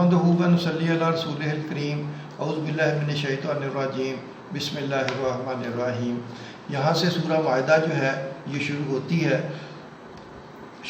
نحمدہ و نصلی علی رسولہ الکریم اعوذ باللہ من الشیطان الرجیم بسم اللہ الرحمن الرحیم۔ یہاں سے سورہ مائدہ جو ہے یہ شروع ہوتی ہے۔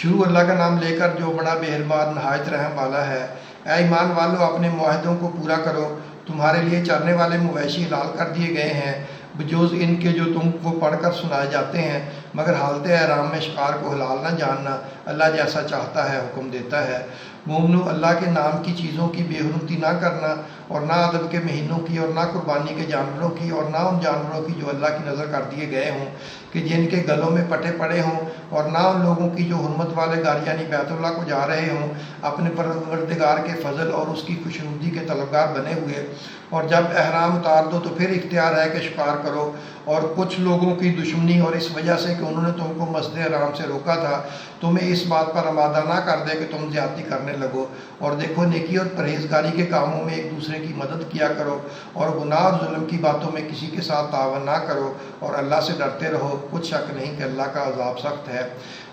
شروع اللہ کا نام لے کر جو بڑا مہربان نہایت رحم والا ہے۔ اے ایمان والو اپنے معاہدوں کو پورا کرو، تمہارے لیے چرنے والے مویشی حلال کر دیے گئے ہیں بجوز ان کے جو تم کو پڑھ کر سنائے جاتے ہیں، مگر حالت احرام میں شکار کو حلال نہ جاننا، اللہ جیسا چاہتا ہے حکم دیتا ہے۔ مومنو، اللہ کے نام کی چیزوں کی بے حرمتی نہ کرنا، اور نہ ادب کے مہینوں کی، اور نہ قربانی کے جانوروں کی، اور نہ ان جانوروں کی جو اللہ کی نظر کر دیے گئے ہوں کہ جن کے گلوں میں پٹے پڑے ہوں، اور نہ ان لوگوں کی جو حرمت والے گھر یعنی بیت اللہ کو جا رہے ہوں اپنے پروردگار کے فضل اور اس کی خوشنودی کے طلبگار بنے ہوئے۔ اور جب احرام اتار دو تو پھر اختیار ہے کہ شکار کرو۔ اور کچھ لوگوں کی دشمنی اور اس وجہ سے کہ انہوں نے تم کو مسجد حرام سے روکا تھا، تمہیں اس بات پر آمادہ نہ کر دے کہ تم زیادتی کرنے لگو۔ اور دیکھو، نیکی اور پرہیزگاری کے کاموں میں ایک دوسرے کی مدد کیا کرو، اور گناہ اور ظلم کی باتوں میں کسی کے ساتھ تعاون نہ کرو، اور اللہ سے ڈرتے رہو، کچھ شک نہیں کہ اللہ کا عذاب سخت ہے۔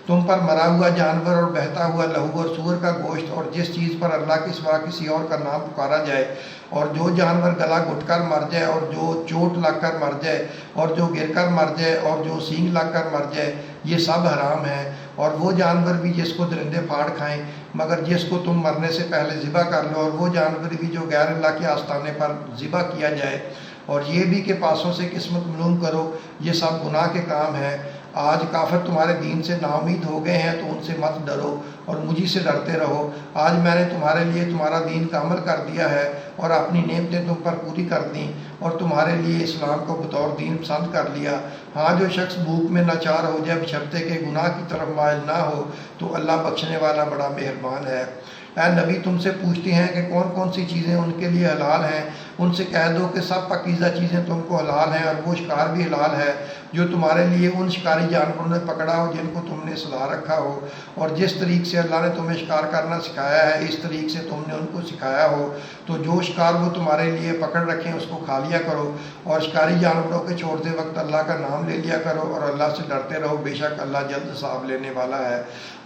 تم پر مرا ہوا جانور اور بہتا ہوا لہو اور سور کا گوشت اور جس چیز پر اللہ کے سوا کسی اور کا نام پکارا جائے، اور جو جانور گلا گھٹ کر مر جائے، اور جو چوٹ لگ کر مر جائے، اور جو گر کر مر جائے، اور جو سینگ لگ کر مر جائے، یہ سب حرام ہیں۔ اور وہ جانور بھی جس کو درندے پھاڑ کھائیں مگر جس کو تم مرنے سے پہلے ذبح کر لو، اور وہ جانور بھی جو غیر اللہ کے آستانے پر ذبح کیا جائے، اور یہ بھی کہ پاسوں سے قسمت معلوم کرو، یہ سب گناہ کے کام ہیں۔ آج کافر تمہارے دین سے نا امید ہو گئے ہیں تو ان سے مت ڈرو اور مجھی سے ڈرتے رہو۔ آج میں نے تمہارے لیے تمہارا دین کامل کر دیا ہے اور اپنی نعمتیں تم پر پوری کر دیں، اور تمہارے لیے اسلام کو بطور دین پسند کر لیا۔ ہاں، جو شخص بھوک میں لاچار ہو جائے بشرطے کہ گناہ کی طرف مائل نہ ہو تو اللہ بخشنے والا بڑا مہربان ہے۔ اے نبی، تم سے پوچھتے ہیں کہ کون کون سی چیزیں ان کے لیے حلال ہیں، ان سے کہہ دو کہ سب پاکیزہ چیزیں تم کو حلال ہیں، اور وہ شکار بھی حلال ہے جو تمہارے لیے ان شکاری جانوروں نے پکڑا ہو جن کو تم نے سلا رکھا ہو، اور جس طریق سے اللہ نے تمہیں شکار کرنا سکھایا ہے اس طریق سے تم نے ان کو سکھایا ہو، تو جو شکار وہ تمہارے لیے پکڑ رکھیں اس کو کھا لیا کرو، اور شکاری جانوروں کے چھوڑتے وقت اللہ کا نام لے لیا کرو، اور اللہ سے ڈرتے رہو، بے شک اللہ جلد حساب لینے والا ہے۔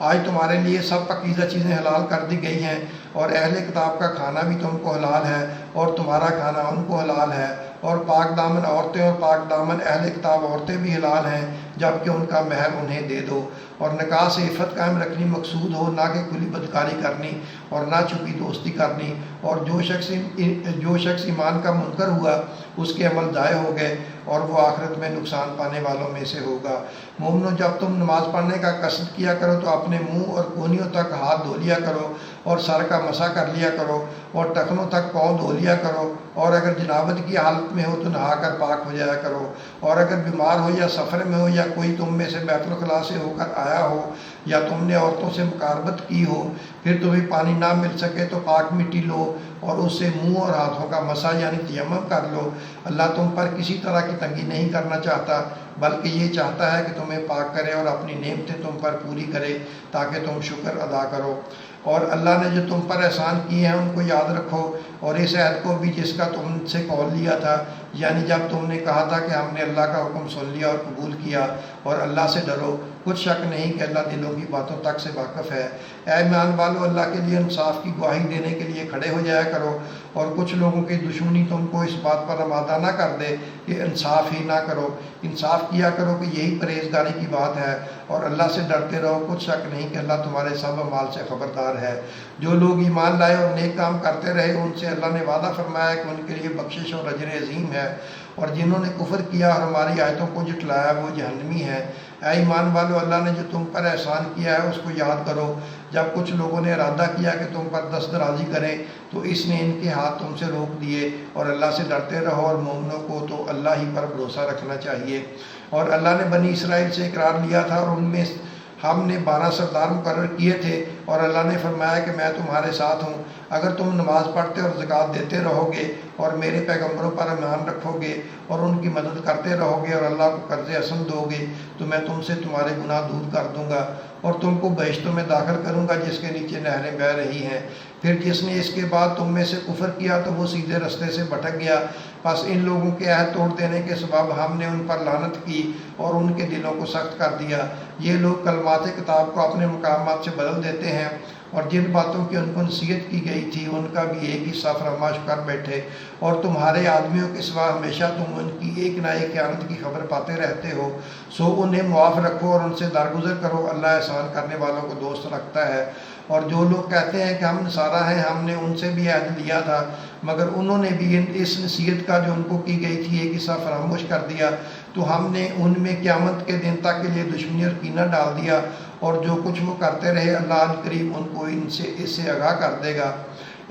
آج تمہارے لیے سب پاکیزہ چیزیں حلال کر دی گئی ہیں، اور اہل کتاب کا کھانا بھی تم کو حلال ہے اور تمہارا کھانا ان کو حلال ہے، اور پاک دامن عورتیں اور پاک دامن اہل کتاب عورتیں بھی حلال ہیں جبکہ ان کا مہر انہیں دے دو۔ اور نکاح سے عفت قائم رکھنی مقصود ہو، نہ کہ کھلی بدکاری کرنی اور نہ چھپی دوستی کرنی۔ اور جو شخص ایمان کا منکر ہوا اس کے عمل ضائع ہو گئے اور وہ آخرت میں نقصان پانے والوں میں سے ہوگا۔ مومنو، جب تم نماز پڑھنے کا قصد کیا کرو تو اپنے منہ اور کونیوں تک ہاتھ دھو لیا کرو، اور سر کا مسح کر لیا کرو، اور ٹخنوں تک پاؤں دھو لیا کرو، اور اگر جنابت کی حالت میں ہو تو نہا کر پاک ہو جایا کرو، اور اگر بیمار ہو یا سفر میں ہو یا کوئی تم میں سے بیت الخلاء سے ہو کر آیا ہو یا تم نے عورتوں سے مقاربت کی ہو، پھر تمہیں پانی نہ مل سکے تو پاک مٹی لو اور اس سے منہ اور ہاتھوں کا مسح یعنی تیمم کر لو۔ اللہ تم پر کسی طرح کی تنگی نہیں کرنا چاہتا بلکہ یہ چاہتا ہے کہ تمہیں پاک کرے اور اپنی نعمتیں تم پر پوری کرے تاکہ تم شکر ادا کرو۔ اور اللہ نے جو تم پر احسان کیے ہیں ان کو یاد رکھو، اور اس عہد کو بھی جس کا تم سے قول لیا تھا، یعنی جب تم نے کہا تھا کہ ہم نے اللہ کا حکم سن لیا اور قبول کیا، اور اللہ سے ڈرو، کچھ شک نہیں کہ اللہ دلوں کی باتوں تک سے واقف ہے۔ اے ایمان والو، اللہ کے لیے انصاف کی گواہی دینے کے لیے کھڑے ہو جایا کرو، اور کچھ لوگوں کی دشمنی تم کو اس بات پر آمادہ نہ کر دے کہ انصاف ہی نہ کرو۔ انصاف کیا کرو کہ یہی پرہیزگاری کی بات ہے، اور اللہ سے ڈرتے رہو، کچھ شک نہیں کہ اللہ تمہارے سب اعمال سے خبردار ہے۔ جو لوگ ایمان لائے اور نیک کام کرتے رہے ان سے اللہ نے وعدہ فرمایا کہ ان کے لیے بخشش اور اجر عظیم ہے، اور جنہوں نے کفر کیا اور ہماری آیتوں کو جھٹلایا وہ جہنمی ہیں۔ اے ایمان والو، اللہ نے جو تم پر احسان کیا ہے اس کو یاد کرو۔ جب کچھ لوگوں نے ارادہ کیا کہ تم پر دست درازی کریں تو اس نے ان کے ہاتھ تم سے روک دیے، اور اللہ سے ڈرتے رہو، اور مومنوں کو تو اللہ ہی پر بھروسہ رکھنا چاہیے۔ اور اللہ نے بنی اسرائیل سے اقرار لیا تھا اور ان میں ہم نے 12 سردار مقرر کیے تھے، اور اللہ نے فرمایا کہ میں تمہارے ساتھ ہوں اگر تم نماز پڑھتے اور زکوٰۃ دیتے رہو گے اور میرے پیغمبروں پر ایمان رکھو گے اور ان کی مدد کرتے رہو گے اور اللہ کو قرض حسن دو گے تو میں تم سے تمہارے گناہ دور کر دوں گا اور تم کو بہشتوں میں داخل کروں گا جس کے نیچے نہریں بہہ رہی ہیں۔ پھر جس نے اس کے بعد تم میں سے کفر کیا تو وہ سیدھے رستے سے بھٹک گیا، پس ان لوگوں کے عہد توڑ دینے کے سبب ہم نے ان پر لعنت کی اور ان کے دلوں کو سخت کر دیا۔ یہ لوگ کلمات کتاب کو اپنے مقامات سے بدل دیتے ہیں اور جن باتوں کی ان کو نصیحت کی گئی تھی ان کا بھی ایک حصہ فراموش کر بیٹھے، اور تمہارے آدمیوں کے سوا ہمیشہ تم ان کی ایک نہ ایک خیانت کی خبر پاتے رہتے ہو، سو انہیں معاف رکھو اور ان سے درگزر کرو، اللہ احسان کرنے والوں کو دوست رکھتا ہے۔ اور جو لوگ کہتے ہیں کہ ہم نصارہ ہیں، ہم نے ان سے بھی عہد لیا تھا، مگر انہوں نے بھی اس نصیحت کا جو ان کو کی گئی تھی ایک حصہ فراموش کر دیا، تو ہم نے ان میں قیامت کے دن تک کے لیے دشمنی اور کینہ ڈال دیا، اور جو کچھ وہ کرتے رہے اللہ الکریم ان کو اس سے آگاہ کر دے گا۔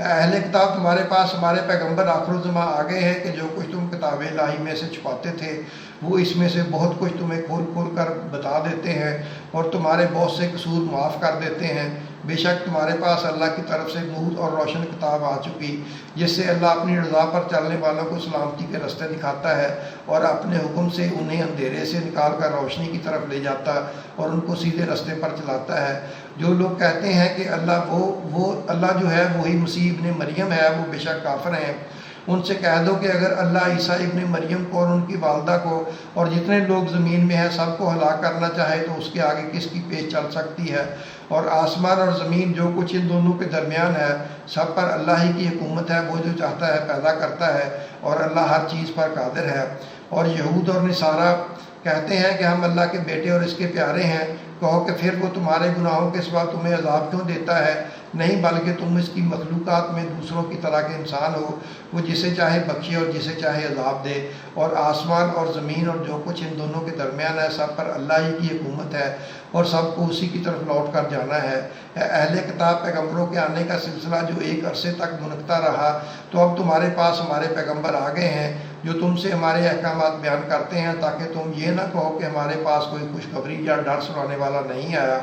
اہل کتاب، تمہارے پاس ہمارے پیغمبر آخر الزماں آ گئے ہیں کہ جو کچھ تم کتاب الہی میں سے چھپاتے تھے وہ اس میں سے بہت کچھ تمہیں کھول کھول کر بتا دیتے ہیں، اور تمہارے بہت سے قصور معاف کر دیتے ہیں۔ بے شک تمہارے پاس اللہ کی طرف سے نور اور روشن کتاب آ چکی، جس سے اللہ اپنی رضا پر چلنے والوں کو سلامتی کے رستے دکھاتا ہے، اور اپنے حکم سے انہیں اندھیرے سے نکال کر روشنی کی طرف لے جاتا اور ان کو سیدھے رستے پر چلاتا ہے۔ جو لوگ کہتے ہیں کہ اللہ جو ہے وہی مسیح ابن مریم ہے، وہ بے شک کافر ہیں۔ ان سے کہہ دو کہ اگر اللہ عیسیٰ ابن مریم کو اور ان کی والدہ کو اور جتنے لوگ زمین میں ہیں سب کو ہلاک کرنا چاہے تو اس کے آگے کس کی پیش چل سکتی ہے؟ اور آسمان اور زمین جو کچھ ان دونوں کے درمیان ہے سب پر اللہ ہی کی حکومت ہے، وہ جو چاہتا ہے پیدا کرتا ہے، اور اللہ ہر چیز پر قادر ہے۔ اور یہود اور نصارہ کہتے ہیں کہ ہم اللہ کے بیٹے اور اس کے پیارے ہیں۔ کہو کہ پھر وہ تمہارے گناہوں کے سوا تمہیں عذاب کیوں دیتا ہے؟ نہیں، بلکہ تم اس کی مخلوقات میں دوسروں کی طرح کے انسان ہو، وہ جسے چاہے بخشے اور جسے چاہے عذاب دے۔ اور آسمان اور زمین اور جو کچھ ان دونوں کے درمیان ہے سب پر اللہ ہی کی حکومت ہے، اور سب کو اسی کی طرف لوٹ کر جانا ہے۔ اے اہل کتاب، پیغمبروں کے آنے کا سلسلہ جو ایک عرصے تک منقطع رہا، تو اب تمہارے پاس ہمارے پیغمبر آ گئے ہیں جو تم سے ہمارے احکامات بیان کرتے ہیں، تاکہ تم یہ نہ کہو کہ ہمارے پاس کوئی خوشخبری یا ڈر سنانے والا نہیں آیا۔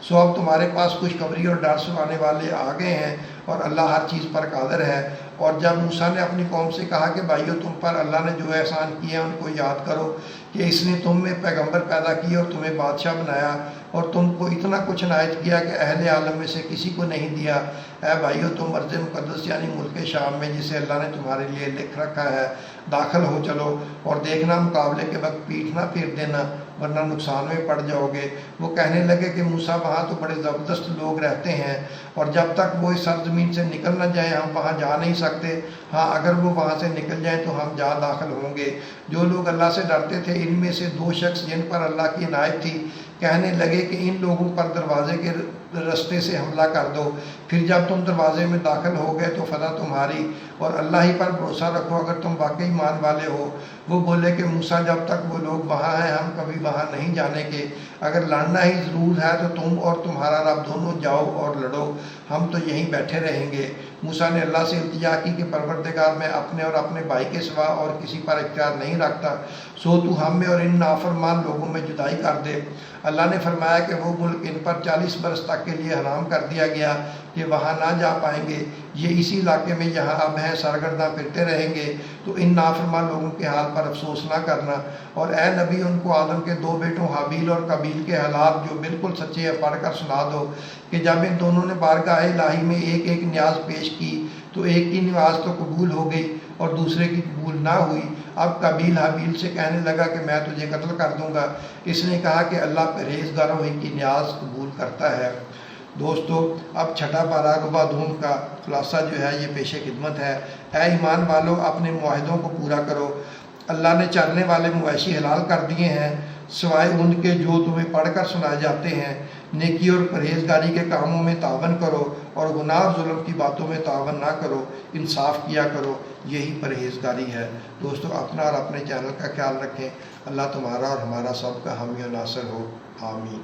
سو اب تمہارے پاس خوشخبری اور ڈر سنانے والے آ گئے ہیں، اور اللہ ہر چیز پر قادر ہے۔ اور جب موسیٰ نے اپنی قوم سے کہا کہ بھائیو، تم پر اللہ نے جو احسان کیے ہیں ان کو یاد کرو، کہ اس نے تم میں پیغمبر پیدا کیے اور تمہیں بادشاہ بنایا، اور تم کو اتنا کچھ عنایت کیا کہ اہل عالم میں سے کسی کو نہیں دیا۔ اے بھائیو، تم ارض مقدس یعنی ملک شام میں، جسے اللہ نے تمہارے لیے لکھ رکھا ہے، داخل ہو چلو، اور دیکھنا مقابلے کے وقت پیٹھ نہ پھیر دینا، ورنہ نقصان میں پڑ جاؤ گے۔ وہ کہنے لگے کہ موسیٰ، وہاں تو بڑے زبردست لوگ رہتے ہیں، اور جب تک وہ اس سرزمین سے نکل نہ جائیں ہم وہاں جا نہیں سکتے۔ ہاں، اگر وہ وہاں سے نکل جائیں تو ہم جا داخل ہوں گے۔ جو لوگ اللہ سے ڈرتے تھے ان میں سے دو شخص جن پر اللہ کی عنایت تھی کہنے لگے کہ ان لوگوں پر دروازے کے رستے سے حملہ کر دو، پھر جب تم دروازے میں داخل ہو گئے تو فتح تمہاری، اور اللہ ہی پر بھروسہ رکھو اگر تم واقعی ایمان والے ہو۔ وہ بولے کہ موسیٰ، جب تک وہ لوگ وہاں ہیں ہم کبھی وہاں نہیں جانے کے، اگر لڑنا ہی ضرور ہے تو تم اور تمہارا رب دونوں جاؤ اور لڑو، ہم تو یہیں بیٹھے رہیں گے۔ موسیٰ نے اللہ سے التجا کی کہ پروردگار، میں اپنے اور اپنے بھائی کے سوا اور کسی پر اختیار نہیں رکھتا، سو تو ہم میں اور ان نافرمان لوگوں میں جدائی کر دے۔ اللہ نے فرمایا کہ وہ ملک ان پر 40 برس تک کے لیے حرام کر دیا گیا کہ وہاں نہ جا پائیں گے، یہ اسی علاقے میں یہاں اب ہیں، سرگرداں پھرتے رہیں گے، تو ان نافرمان لوگوں کے حال پر افسوس نہ کرنا۔ اور اے نبی، ان کو آدم کے 2 بیٹوں حابیل اور قابیل کے حالات جو بالکل سچے ہیں پڑھ کر سنا دو، کہ جب ان دونوں نے بارگاہ الہی میں ایک ایک نیاز پیش کی تو ایک کی نیاز تو قبول ہو گئی اور دوسرے کی قبول نہ ہوئی۔ اب قابیل حابیل سے کہنے لگا کہ میں تجھے قتل کر دوں گا، اس نے کہا کہ اللہ پرہیزگاروں ہی کی نیاز قبول کرتا ہے۔ دوستو، اب چھٹا پارہ ربا دوم کا خلاصہ جو ہے یہ پیش خدمت ہے۔ اے ایمان والو، اپنے معاہدوں کو پورا کرو۔ اللہ نے چرنے والے مویشی حلال کر دیے ہیں سوائے ان کے جو تمہیں پڑھ کر سنائے جاتے ہیں۔ نیکی اور پرہیزگاری کے کاموں میں تعاون کرو، اور گناہ اور ظلم کی باتوں میں تعاون نہ کرو، انصاف کیا کرو، یہی پرہیزگاری ہے۔ دوستو، اپنا اور اپنے چینل کا خیال رکھیں۔ اللہ تمہارا اور ہمارا سب کا حامی و ناصر ہو، آمین۔